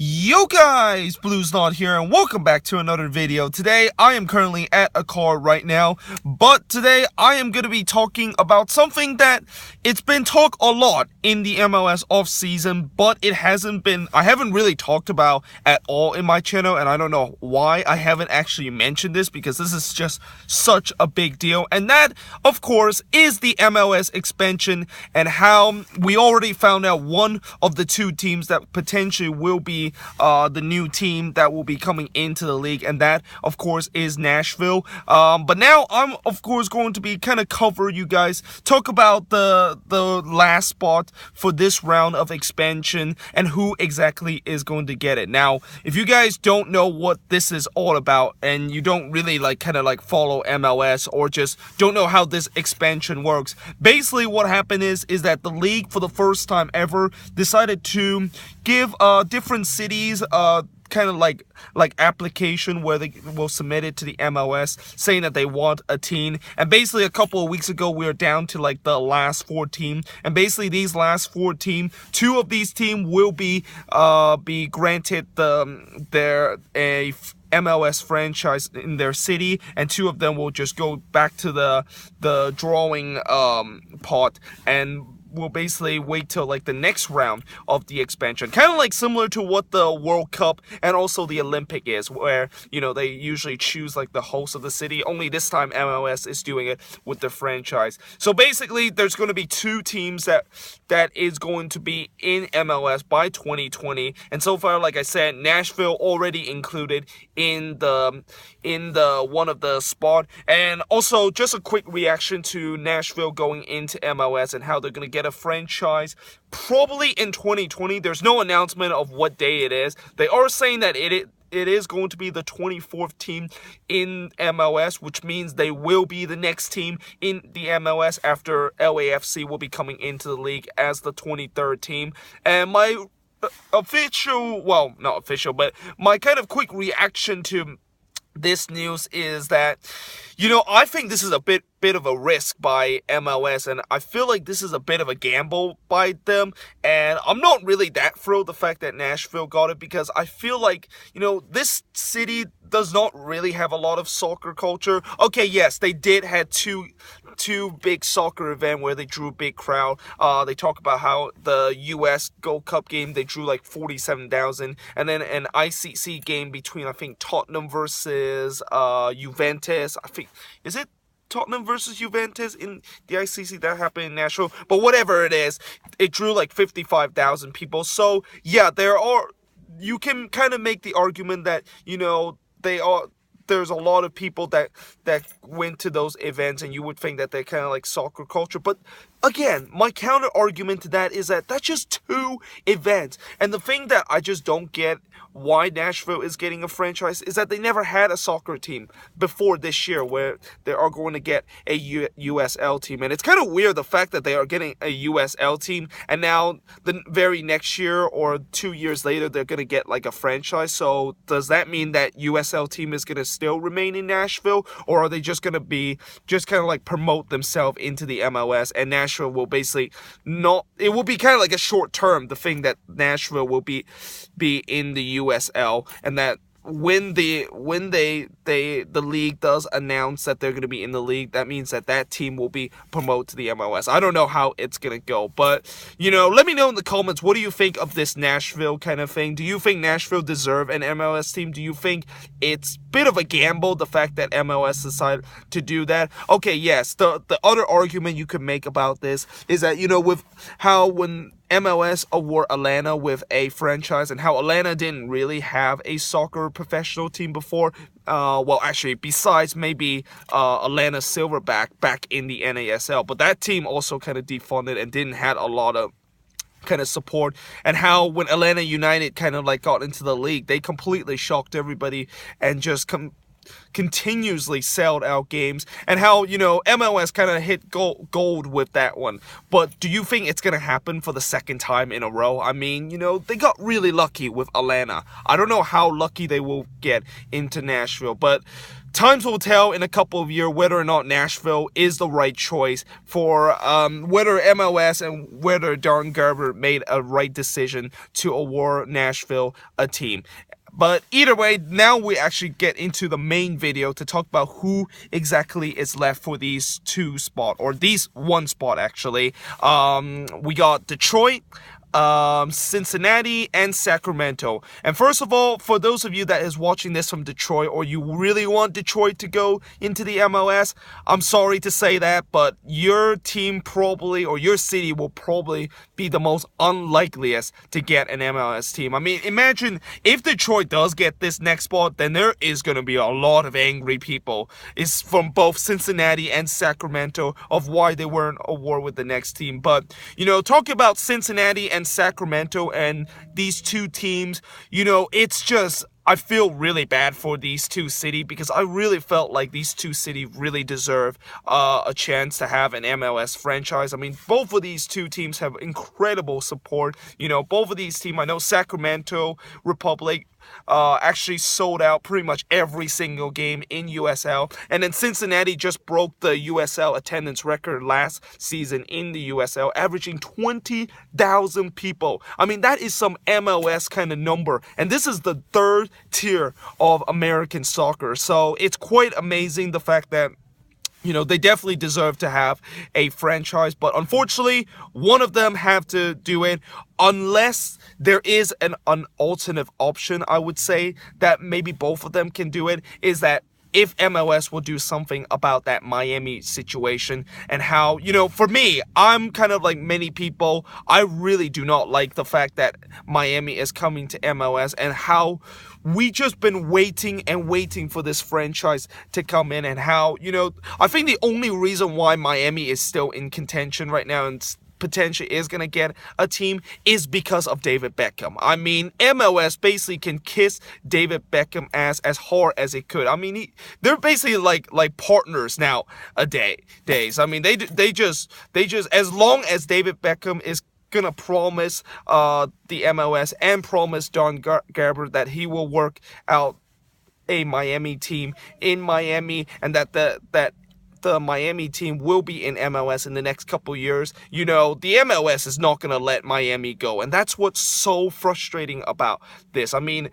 Yo guys, Blues Not here and welcome back to another video. Today I am currently at a car right now, but today I am going to be talking about something that it's been talked a lot in the MLS offseason, but I haven't really talked about at all in my channel, and I don't know why I haven't actually mentioned this because this is just such a big deal. And that, of course, is the MLS expansion and how we already found out one of the two teams that potentially will be the new team that will be coming into the league, and that of course is Nashville. But now I'm of course going to be kind of cover you guys, talk about the last spot for this round of expansion and who exactly is going to get it. Now, if you guys don't know what this is all about and you don't really follow MLS or just don't know how this expansion works, basically what happened is that the league for the first time ever decided to give different cities application where they will submit it to the MLS saying that they want a team. And basically a couple of weeks ago we were down to the last 4 teams, and basically these last 4 teams, 2 of these teams will be granted their MLS franchise in their city, and 2 of them will just go back to the drawing part and we'll basically wait till the next round of the expansion. Kind of similar to what the World Cup and also the Olympic is, where, they usually choose the host of the city. Only this time MLS is doing it with the franchise. So basically there's going to be 2 teams that is going to be in MLS by 2020. And so far, like I said, Nashville already included in the one of the spot. And also just a quick reaction to Nashville going into MLS and how they're going to get a franchise probably in 2020. There's no announcement of what day it is. They are saying that it is going to be the 24th team in MLS, which means they will be the next team in the MLS after LAFC will be coming into the league as the 23rd team. And my my kind of quick reaction to this news is that, I think this is a bit of a risk by MLS, and I feel like this is a bit of a gamble by them, and I'm not really that thrilled the fact that Nashville got it, because I feel like, this city does not really have a lot of soccer culture. Okay, yes, they did have two big soccer event where they drew a big crowd. They talk about how the US Gold Cup game, they drew 47,000, and then an ICC game between, I think, Tottenham versus Juventus. I think, is it Tottenham versus Juventus in the ICC? That happened in Nashville. But whatever it is, it drew 55,000 people. So yeah, you can kind of make the argument that, there's a lot of people that went to those events, and you would think that they're kind of like soccer culture. But again, my counter argument to that is that that's just 2 events. And the thing that I just don't get why Nashville is getting a franchise is that they never had a soccer team before this year, where they are going to get a USL team. And it's kind of weird the fact that they are getting a USL team, and now the very next year or 2 years later they're going to get a franchise. So does that mean that USL team is going to still remain in Nashville, or are they just going to be promote themselves into the MLS, and Nashville will basically not, it will be kind of a short term, the thing that Nashville will be in the USL, and that when the league does announce that they're going to be in the league, that means that team will be promoted to the MLS. I don't know how it's going to go, but, let me know in the comments, what do you think of this Nashville kind of thing? Do you think Nashville deserve an MLS team? Do you think it's a bit of a gamble, the fact that MLS decided to do that? Okay, yes, the other argument you could make about this is that, with how when MLS award Atlanta with a franchise, and how Atlanta didn't really have a soccer professional team before. Well, actually, besides maybe Atlanta Silverback back in the NASL, but that team also kind of defunded and didn't have a lot of kind of support. And how when Atlanta United kind of got into the league, they completely shocked everybody and just continuously sold out games, and how MLS kind of hit gold with that one. But do you think it's gonna happen for the second time in a row? I mean, they got really lucky with Atlanta. I don't know how lucky they will get into Nashville, but times will tell in a couple of years whether or not Nashville is the right choice for whether MLS and whether Don Garber made a right decision to award Nashville a team. But either way, now we actually get into the main video to talk about who exactly is left for these two spots, or these one spot actually. We got Detroit, Cincinnati, and Sacramento. And first of all, for those of you that is watching this from Detroit, or you really want Detroit to go into the MLS, I'm sorry to say that, but your team probably, or your city will probably be the most unlikeliest to get an MLS team. I mean, imagine if Detroit does get this next spot, then there is going to be a lot of angry people. It's from both Cincinnati and Sacramento of why they weren't awarded with the next team. But, you know, talking about Cincinnati and Sacramento and these two teams, you know, it's just, I feel really bad for these two cities because I really felt like these two cities really deserve a chance to have an MLS franchise. I mean, both of these two teams have incredible support. You know, both of these teams, I know Sacramento Republic actually sold out pretty much every single game in USL. And then Cincinnati just broke the USL attendance record last season in the USL, averaging 20,000 people. I mean, that is some MLS kind of number. And this is the third tier of American soccer. So it's quite amazing the fact that, you know, they definitely deserve to have a franchise, but unfortunately, one of them have to do it unless there is an alternate option, I would say, that maybe both of them can do it, is that if MLS will do something about that Miami situation and how, you know, for me, I'm kind of like many people, I really do not like the fact that Miami is coming to MLS and how we just been waiting and waiting for this franchise to come in, and how, you know, I think the only reason why Miami is still in contention right now and potentially is going to get a team is because of David Beckham. I mean, MLS basically can kiss David Beckham ass as hard as it could. I mean, they're basically like partners now days. I mean, they just as long as David Beckham is gonna promise the MLS and promise Don Garber that he will work out a Miami team in Miami, and that the Miami team will be in MLS in the next couple years, you know, the MLS is not going to let Miami go. And that's what's so frustrating about this. I mean,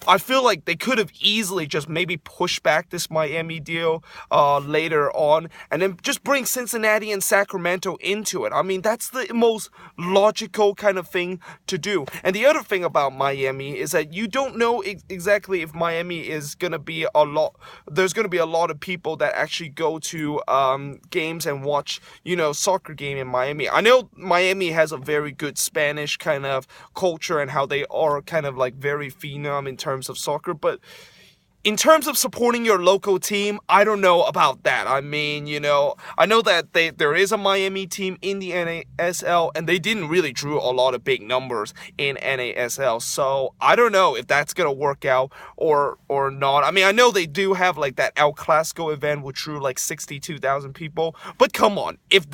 I feel like they could have easily just maybe pushed back this Miami deal later on and then just bring Cincinnati and Sacramento into it. I mean, that's the most logical kind of thing to do. And the other thing about Miami is that you don't know exactly if Miami is going to be there's going to be a lot of people that actually go to games and watch, you know, soccer game in Miami. I know Miami has a very good Spanish kind of culture and how they are kind of like very phenom in terms of soccer, but in terms of supporting your local team, I don't know about that. I mean, you know, I know that there is a Miami team in the NASL, and they didn't really drew a lot of big numbers in NASL. So I don't know if that's gonna work out or not. I mean, I know they do have like that El Clasico event which drew like 62,000 people. But come on, if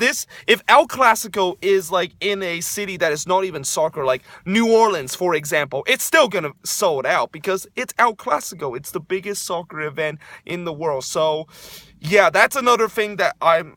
El Clasico is like in a city that is not even soccer, like New Orleans, for example, it's still gonna sold out because it's El Clasico. It's the biggest soccer event in the world. So yeah, that's another thing that I'm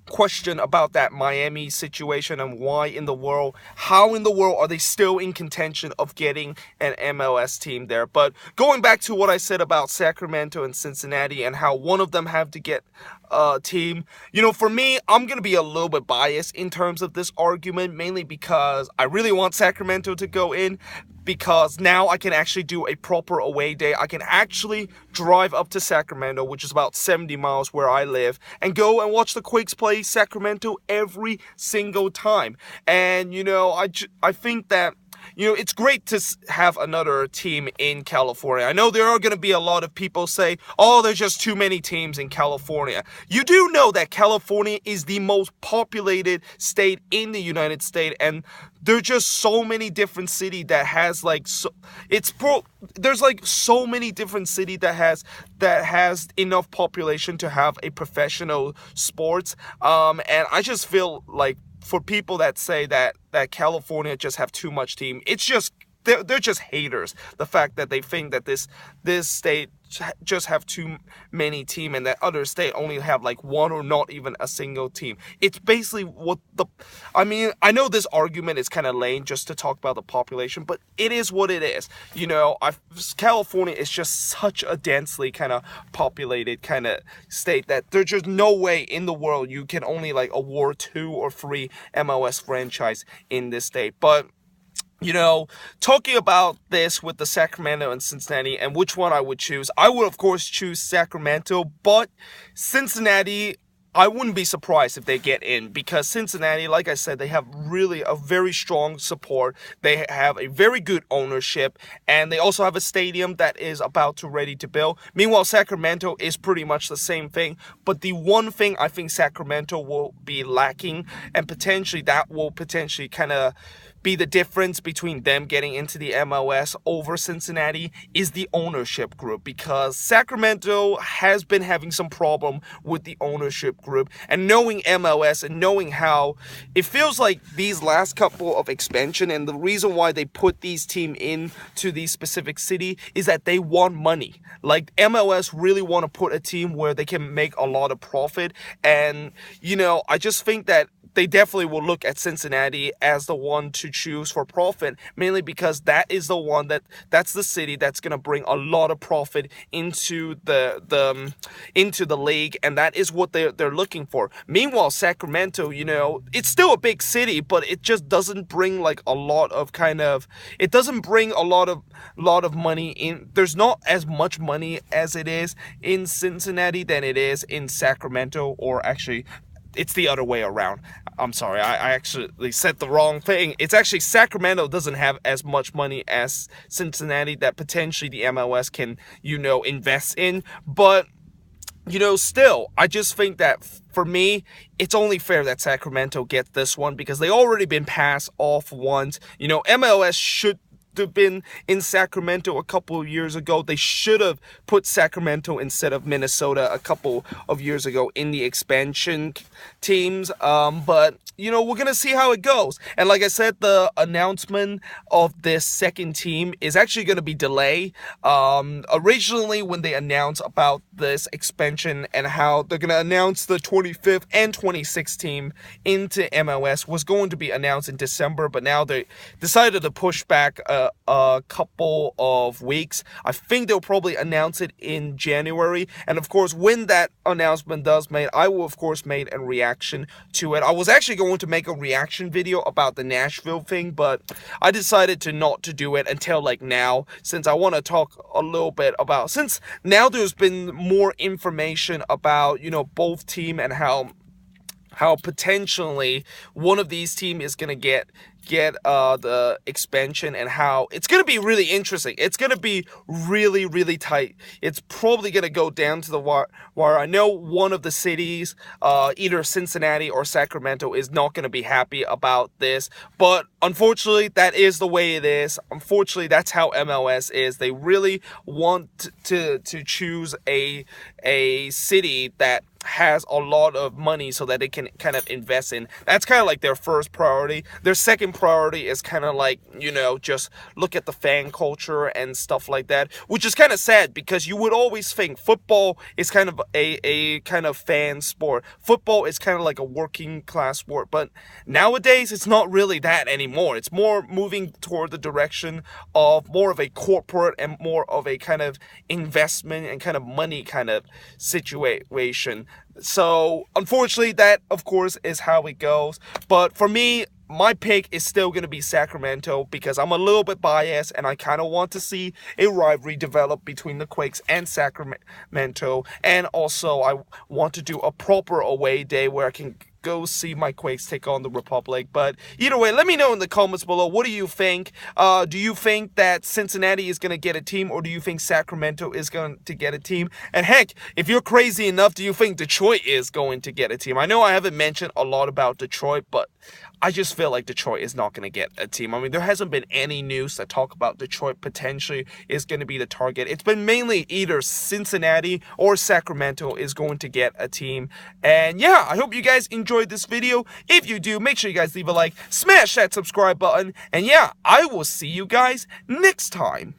question about that Miami situation, and how in the world are they still in contention of getting an MLS team there. But going back to what I said about Sacramento and Cincinnati and how one of them have to get a team, you know, for me, I'm gonna be a little bit biased in terms of this argument, mainly because I really want Sacramento to go in, because now I can actually do a proper away day. I can actually drive up to Sacramento, which is about 70 miles where I live, and go and watch the Quakes play Sacramento every single time. And, you know, I think that, you know, it's great to have another team in California. I know there are going to be a lot of people say, oh, there's just too many teams in California. You do know that California is the most populated state in the United States, and there's just so many different cities that has like, there's like so many different cities that has enough population to have a professional sports. And I just feel like, for people that say that California just have too much team, it's just they're just haters. The fact that they think that this state just have too many team and that other state only have like one or not even a single team. It's basically what I mean, I know this argument is kind of lame just to talk about the population, but it is what it is. You know, California is just such a densely kind of populated kind of state that there's just no way in the world you can only like award 2 or 3 MLS franchise in this state. But you know, talking about this with the Sacramento and Cincinnati and which one I would choose, I would of course choose Sacramento, but Cincinnati, I wouldn't be surprised if they get in, because Cincinnati, like I said, they have really a very strong support. They have a very good ownership, and they also have a stadium that is about to ready to build. Meanwhile, Sacramento is pretty much the same thing, but the one thing I think Sacramento will be lacking, and potentially that will potentially kind of be the difference between them getting into the MLS over Cincinnati, is the ownership group, because Sacramento has been having some problem with the ownership group, and knowing MLS and knowing how it feels like these last couple of expansion, and the reason why they put these team into the specific city is that they want money. Like MLS really want to put a team where they can make a lot of profit, and you know, I just think that they definitely will look at Cincinnati as the one to choose for profit, mainly because that is the one that's the city that's going to bring a lot of profit into the league, and that is what they're looking for. Meanwhile, Sacramento, you know, it's still a big city, but it just doesn't bring like a lot of it doesn't bring a lot of money in. There's not as much money as it is in Cincinnati than it is in Sacramento, or actually it's the other way around. I'm sorry, I actually said the wrong thing. It's actually Sacramento doesn't have as much money as Cincinnati that potentially the MLS can, you know, invest in. But, you know, still, I just think that for me, it's only fair that Sacramento get this one, because they already been passed off once. You know, MLS should have been in Sacramento a couple of years ago. They should have put Sacramento instead of Minnesota a couple of years ago in the expansion teams. But you know, we're gonna see how it goes. And like I said, the announcement of this second team is actually gonna be delayed. Originally, when they announced about this expansion and how they're gonna announce the 25th and 26th team into MLS, was going to be announced in December, but now they decided to push back a couple of weeks. I think they'll probably announce it in January, and of course, when that announcement does made, I will of course make a reaction to it. I was actually going to make a reaction video about the Nashville thing, but I decided not to do it until like now, since I want to talk a little bit about, since now there's been more information about, you know, both team and how potentially one of these teams is gonna get the expansion, and how it's gonna be really interesting. It's gonna be really, really tight. It's probably gonna go down to the wire. I know one of the cities, either Cincinnati or Sacramento, is not gonna be happy about this, but unfortunately that is the way it is. Unfortunately, that's how MLS is. They really want to choose a city that has a lot of money so that they can kind of invest in. That's kind of like their first priority. Their second priority is kind of like, you know, just look at the fan culture and stuff like that, which is kind of sad, because you would always think football is kind of a kind of fan sport. Football is kind of like a working class sport, but nowadays it's not really that anymore. It's more moving toward the direction of more of a corporate and more of a kind of investment and kind of money kind of situation. So unfortunately, that of course is how it goes. But for me, my pick is still going to be Sacramento, because I'm a little bit biased and I kind of want to see a rivalry develop between the Quakes and Sacramento. And also I want to do a proper away day where I can go see my Quakes take on the Republic. But either way, let me know in the comments below, what do you think? Do you think that Cincinnati is going to get a team, or do you think Sacramento is going to get a team? And heck, if you're crazy enough, do you think Detroit is going to get a team? I know I haven't mentioned a lot about Detroit, but I just feel like Detroit is not going to get a team. I mean, there hasn't been any news that talk about Detroit potentially is going to be the target. It's been mainly either Cincinnati or Sacramento is going to get a team. And yeah, I hope you guys enjoyed enjoyed this video. If you do, make sure you guys leave a like, smash that subscribe button, and yeah, I will see you guys next time.